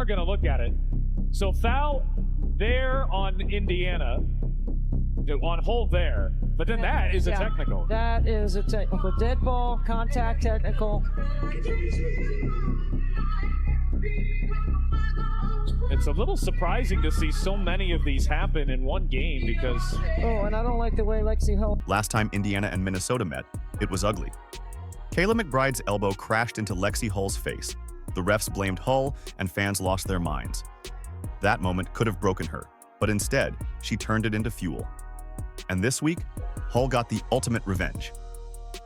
We're going to look at it. So foul there on Indiana, on Hull there. But then that is a technical. That is a technical. Dead ball, contact technical. It's a little surprising to see so many of these happen in one game because... Oh, and I don't like the way Lexie Hull... Last time Indiana and Minnesota met, it was ugly. Kayla McBride's elbow crashed into Lexie Hull's face. The refs blamed Hull, and fans lost their minds. That moment could have broken her, but instead, she turned it into fuel. And this week, Hull got the ultimate revenge.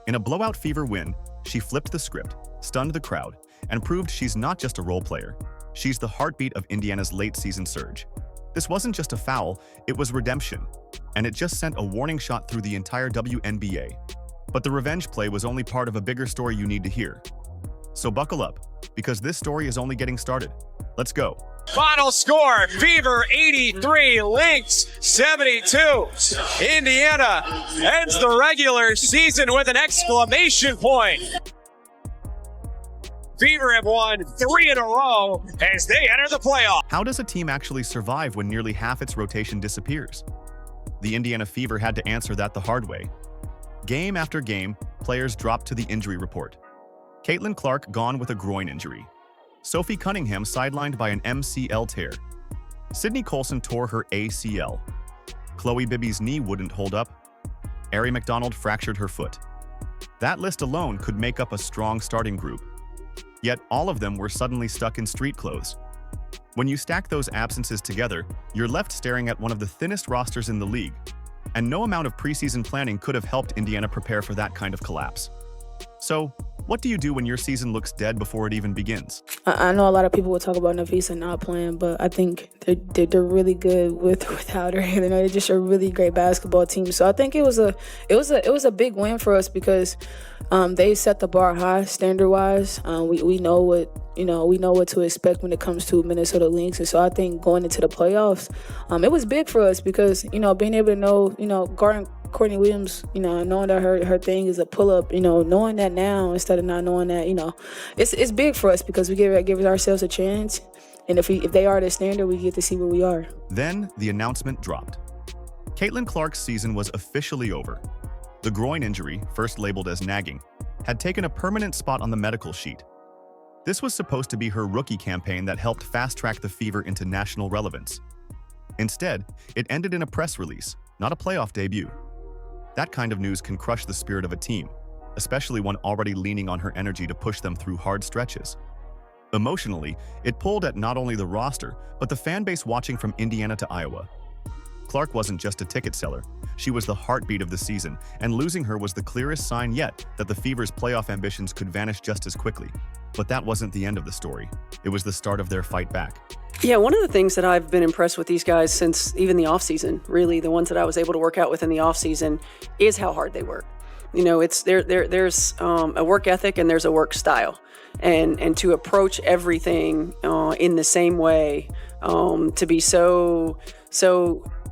In a blowout fever win, she flipped the script, stunned the crowd, and proved she's not just a role player. She's the heartbeat of Indiana's late-season surge. This wasn't just a foul, it was redemption, and it just sent a warning shot through the entire WNBA. But the revenge play was only part of a bigger story you need to hear. So buckle up, because this story is only getting started. Let's go. Final score, Fever 83, Lynx 72. Indiana ends the regular season with an exclamation point. Fever have won 3 in a row as they enter the playoffs. How does a team actually survive when nearly half its rotation disappears? The Indiana Fever had to answer that the hard way. Game after game, players dropped to the injury report. Caitlin Clark gone with a groin injury. Sophie Cunningham sidelined by an MCL tear. Sydney Colson tore her ACL. Chloe Bibby's knee wouldn't hold up. Ari McDonald fractured her foot. That list alone could make up a strong starting group. Yet all of them were suddenly stuck in street clothes. When you stack those absences together, you're left staring at one of the thinnest rosters in the league. And no amount of preseason planning could have helped Indiana prepare for that kind of collapse. So, what do you do when your season looks dead before it even begins? I know a lot of people will talk about Nafisa not playing, but I think they're really good without her. You know, they're just a really great basketball team. So I think it was a big win for us because they set the bar high standard wise. We know what to expect when it comes to Minnesota Lynx, and so I think going into the playoffs, it was big for us because being able to guarding Courtney Williams, knowing that her thing is a pull-up, knowing that now instead of not knowing that, it's big for us because we give ourselves a chance. And if they are the standard, we get to see where we are. Then the announcement dropped. Caitlin Clark's season was officially over. The groin injury, first labeled as nagging, had taken a permanent spot on the medical sheet. This was supposed to be her rookie campaign that helped fast-track the Fever into national relevance. Instead, it ended in a press release, not a playoff debut. That kind of news can crush the spirit of a team, especially one already leaning on her energy to push them through hard stretches. Emotionally, it pulled at not only the roster, but the fan base watching from Indiana to Iowa. Clark wasn't just a ticket seller, she was the heartbeat of the season, and losing her was the clearest sign yet that the Fever's playoff ambitions could vanish just as quickly. But that wasn't the end of the story. It was the start of their fight back. Yeah, one of the things that I've been impressed with these guys since even the offseason, really the ones that I was able to work out with in the offseason, is how hard they work. There's a work ethic and there's a work style. And to approach everything in the same way, to be so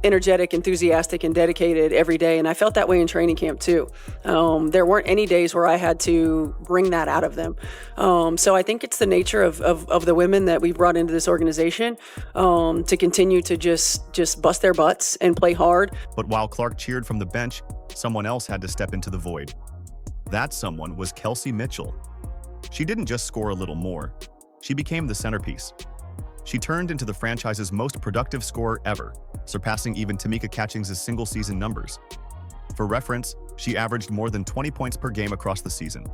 energetic, enthusiastic, and dedicated every day. And I felt that way in training camp too. There weren't any days where I had to bring that out of them. So I think it's the nature of the women that we've brought into this organization to continue to just bust their butts and play hard. But while Clark cheered from the bench, someone else had to step into the void. That someone was Kelsey Mitchell. She didn't just score a little more. She became the centerpiece. She turned into the franchise's most productive scorer ever, surpassing even Tamika Catchings' single-season numbers. For reference, she averaged more than 20 points per game across the season.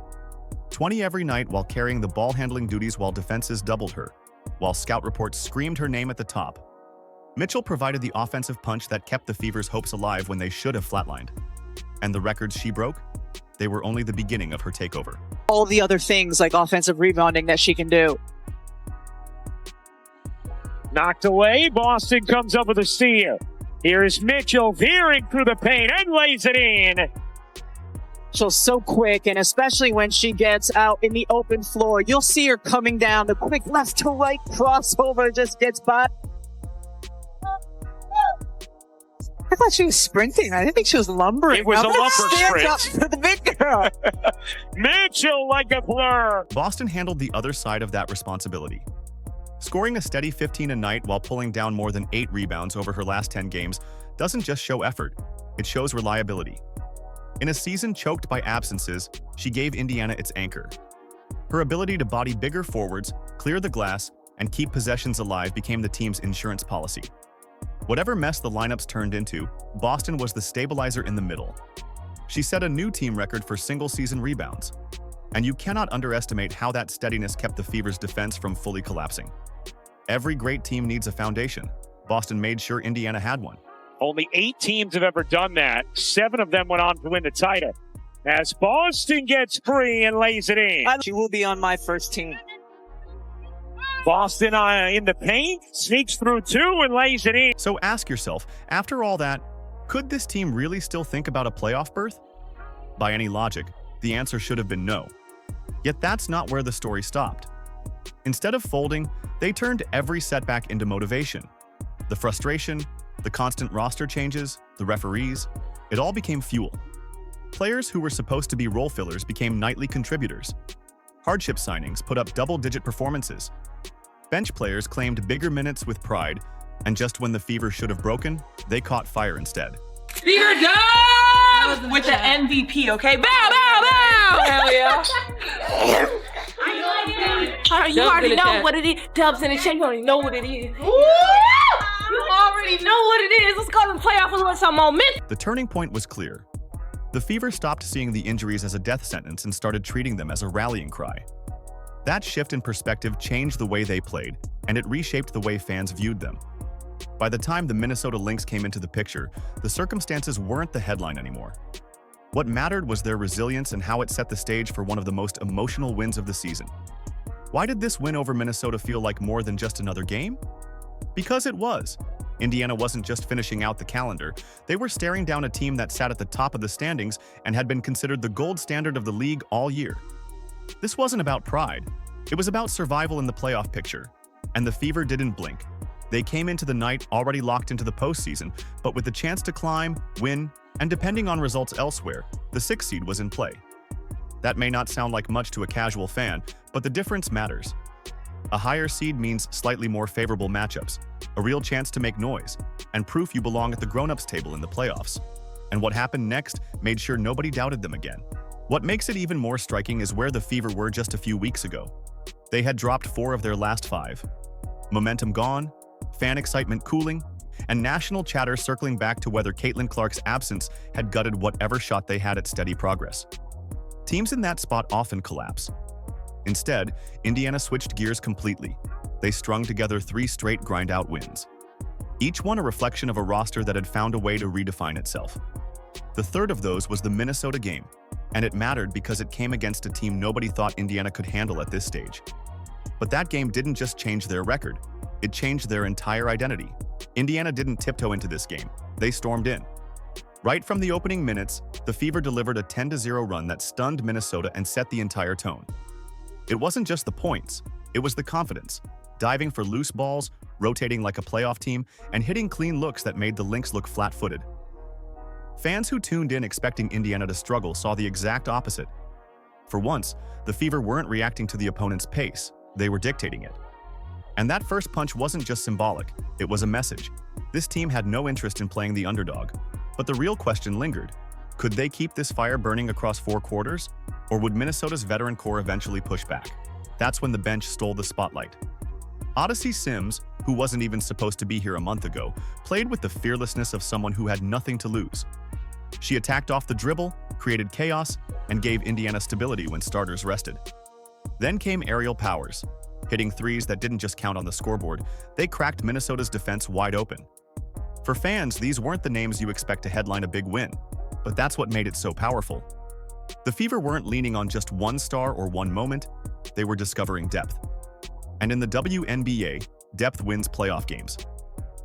20 every night while carrying the ball-handling duties while defenses doubled her, while scout reports screamed her name at the top. Mitchell provided the offensive punch that kept the Fever's hopes alive when they should have flatlined. And the records she broke? They were only the beginning of her takeover. All the other things like offensive rebounding that she can do. Knocked away. Boston comes up with a steal. Here is Mitchell veering through the paint and lays it in. She's so quick, and especially when she gets out in the open floor, you'll see her coming down. The quick left to right crossover just gets by. I thought she was sprinting. I didn't think she was lumbering. It was a lumber sprint. Up for the big girl. Mitchell like a blur. Boston handled the other side of that responsibility. Scoring a steady 15 a night while pulling down more than 8 rebounds over her last 10 games doesn't just show effort, it shows reliability. In a season choked by absences, she gave Indiana its anchor. Her ability to body bigger forwards, clear the glass, and keep possessions alive became the team's insurance policy. Whatever mess the lineups turned into, Boston was the stabilizer in the middle. She set a new team record for single-season rebounds. And you cannot underestimate how that steadiness kept the Fever's defense from fully collapsing. Every great team needs a foundation. Boston made sure Indiana had one. Only 8 teams have ever done that. 7 of them went on to win the title. As Boston gets free and lays it in. She will be on my first team. Boston in the paint, sneaks through 2 and lays it in. So ask yourself, after all that, could this team really still think about a playoff berth? By any logic, the answer should have been no. Yet that's not where the story stopped. Instead of folding, they turned every setback into motivation. The frustration, the constant roster changes, the referees, it all became fuel. Players who were supposed to be role fillers became nightly contributors. Hardship signings put up double-digit performances. Bench players claimed bigger minutes with pride, and just when the Fever should have broken, they caught fire instead. Fever dub with the MVP, okay? Bow, bow, bow! Hell yeah. You already know what it is. Dubs in the chat, you already know what it is. You already know what it is. Let's go to the playoffs and some momentum. The turning point was clear. The Fever stopped seeing the injuries as a death sentence and started treating them as a rallying cry. That shift in perspective changed the way they played, and it reshaped the way fans viewed them. By the time the Minnesota Lynx came into the picture, the circumstances weren't the headline anymore. What mattered was their resilience and how it set the stage for one of the most emotional wins of the season. Why did this win over Minnesota feel like more than just another game? Because it was. Indiana wasn't just finishing out the calendar, they were staring down a team that sat at the top of the standings and had been considered the gold standard of the league all year. This wasn't about pride, it was about survival in the playoff picture. And the Fever didn't blink. They came into the night already locked into the postseason, but with the chance to climb, win, and depending on results elsewhere, the 6th seed was in play. That may not sound like much to a casual fan, but the difference matters. A higher seed means slightly more favorable matchups, a real chance to make noise, and proof you belong at the grown-ups table in the playoffs. And what happened next made sure nobody doubted them again. What makes it even more striking is where the Fever were just a few weeks ago. They had dropped 4 of their last 5. Momentum gone, fan excitement cooling, and national chatter circling back to whether Caitlin Clark's absence had gutted whatever shot they had at steady progress. Teams in that spot often collapse. Instead, Indiana switched gears completely. They strung together 3 straight grind-out wins. Each one a reflection of a roster that had found a way to redefine itself. The third of those was the Minnesota game, and it mattered because it came against a team nobody thought Indiana could handle at this stage. But that game didn't just change their record, it changed their entire identity. Indiana didn't tiptoe into this game, they stormed in. Right from the opening minutes, the Fever delivered a 10-0 run that stunned Minnesota and set the entire tone. It wasn't just the points, it was the confidence, diving for loose balls, rotating like a playoff team, and hitting clean looks that made the Lynx look flat-footed. Fans who tuned in expecting Indiana to struggle saw the exact opposite. For once, the Fever weren't reacting to the opponent's pace, they were dictating it. And that first punch wasn't just symbolic, it was a message. This team had no interest in playing the underdog. But the real question lingered. Could they keep this fire burning across 4 quarters? Or would Minnesota's veteran core eventually push back? That's when the bench stole the spotlight. Odyssey Sims, who wasn't even supposed to be here a month ago, played with the fearlessness of someone who had nothing to lose. She attacked off the dribble, created chaos, and gave Indiana stability when starters rested. Then came Aerial Powers. Hitting threes that didn't just count on the scoreboard, they cracked Minnesota's defense wide open. For fans, these weren't the names you expect to headline a big win, but that's what made it so powerful. The Fever weren't leaning on just one star or one moment, they were discovering depth. And in the WNBA, depth wins playoff games.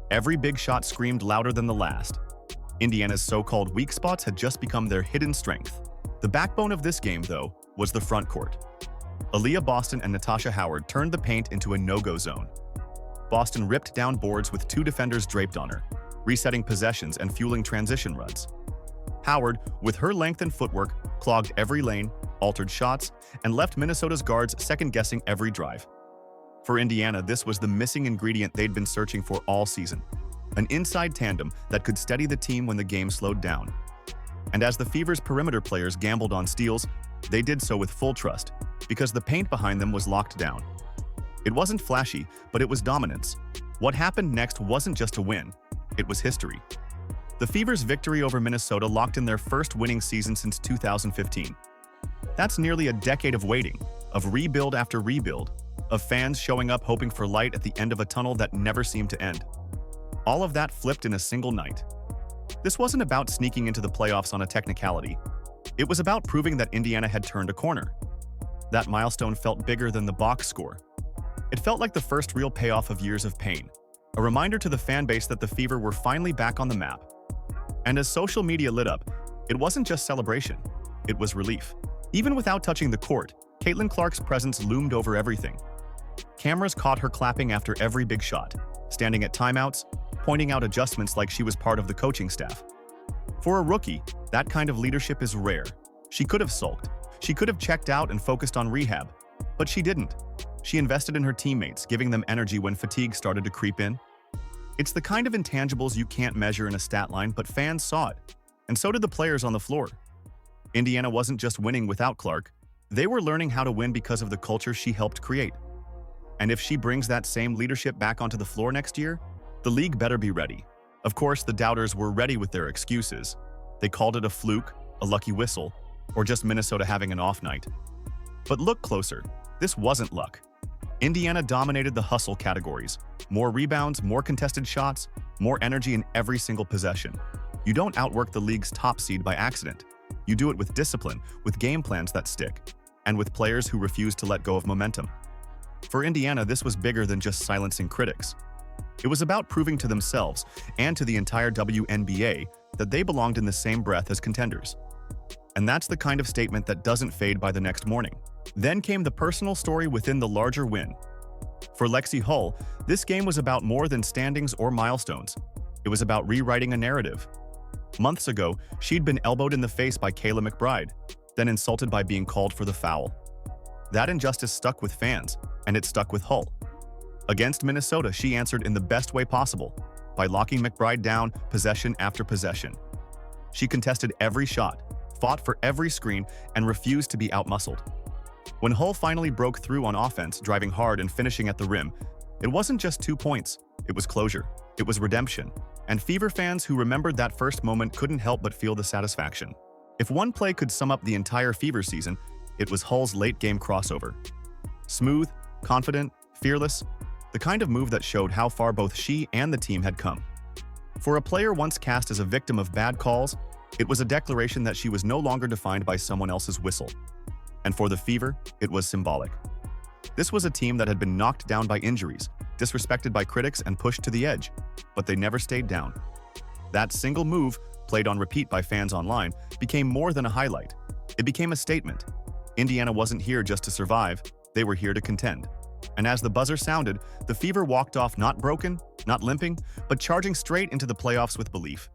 Every big shot screamed louder than the last. Indiana's so-called weak spots had just become their hidden strength. The backbone of this game, though, was the front court. Aaliyah Boston and Natasha Howard turned the paint into a no-go zone. Boston ripped down boards with 2 defenders draped on her, resetting possessions and fueling transition runs. Howard, with her length and footwork, clogged every lane, altered shots, and left Minnesota's guards second-guessing every drive. For Indiana, this was the missing ingredient they'd been searching for all season. An inside tandem that could steady the team when the game slowed down. And as the Fever's perimeter players gambled on steals, they did so with full trust, because the paint behind them was locked down. It wasn't flashy, but it was dominance. What happened next wasn't just a win, it was history. The Fever's victory over Minnesota locked in their first winning season since 2015. That's nearly a decade of waiting, of rebuild after rebuild, of fans showing up hoping for light at the end of a tunnel that never seemed to end. All of that flipped in a single night. This wasn't about sneaking into the playoffs on a technicality. It was about proving that Indiana had turned a corner. That milestone felt bigger than the box score. It felt like the first real payoff of years of pain, a reminder to the fan base that the Fever were finally back on the map. And as social media lit up, it wasn't just celebration, it was relief. Even without touching the court, Caitlin Clark's presence loomed over everything. Cameras caught her clapping after every big shot, standing at timeouts, pointing out adjustments like she was part of the coaching staff. For a rookie, that kind of leadership is rare. She could have sulked. She could have checked out and focused on rehab. But she didn't. She invested in her teammates, giving them energy when fatigue started to creep in. It's the kind of intangibles you can't measure in a stat line, but fans saw it. And so did the players on the floor. Indiana wasn't just winning without Clark. They were learning how to win because of the culture she helped create. And if she brings that same leadership back onto the floor next year, the league better be ready. Of course, the doubters were ready with their excuses. They called it a fluke, a lucky whistle, or just Minnesota having an off night. But look closer. This wasn't luck. Indiana dominated the hustle categories. More rebounds, more contested shots, more energy in every single possession. You don't outwork the league's top seed by accident. You do it with discipline, with game plans that stick, and with players who refuse to let go of momentum. For Indiana, this was bigger than just silencing critics. It was about proving to themselves and to the entire WNBA that they belonged in the same breath as contenders. And that's the kind of statement that doesn't fade by the next morning. Then came the personal story within the larger win. For Lexie Hull, this game was about more than standings or milestones. It was about rewriting a narrative. Months ago, she'd been elbowed in the face by Kayla McBride, then insulted by being called for the foul. That injustice stuck with fans, and it stuck with Hull. Against Minnesota, she answered in the best way possible, by locking McBride down possession after possession. She contested every shot, fought for every screen, and refused to be outmuscled. When Hull finally broke through on offense, driving hard and finishing at the rim, it wasn't just 2 points, it was closure, it was redemption. And Fever fans who remembered that first moment couldn't help but feel the satisfaction. If one play could sum up the entire Fever season, it was Hull's late-game crossover. Smooth, confident, fearless, the kind of move that showed how far both she and the team had come. For a player once cast as a victim of bad calls, it was a declaration that she was no longer defined by someone else's whistle. And for the Fever, it was symbolic. This was a team that had been knocked down by injuries, disrespected by critics, and pushed to the edge, but they never stayed down. That single move, played on repeat by fans online, became more than a highlight. It became a statement. Indiana wasn't here just to survive, they were here to contend. And as the buzzer sounded, the Fever walked off not broken, not limping, but charging straight into the playoffs with belief.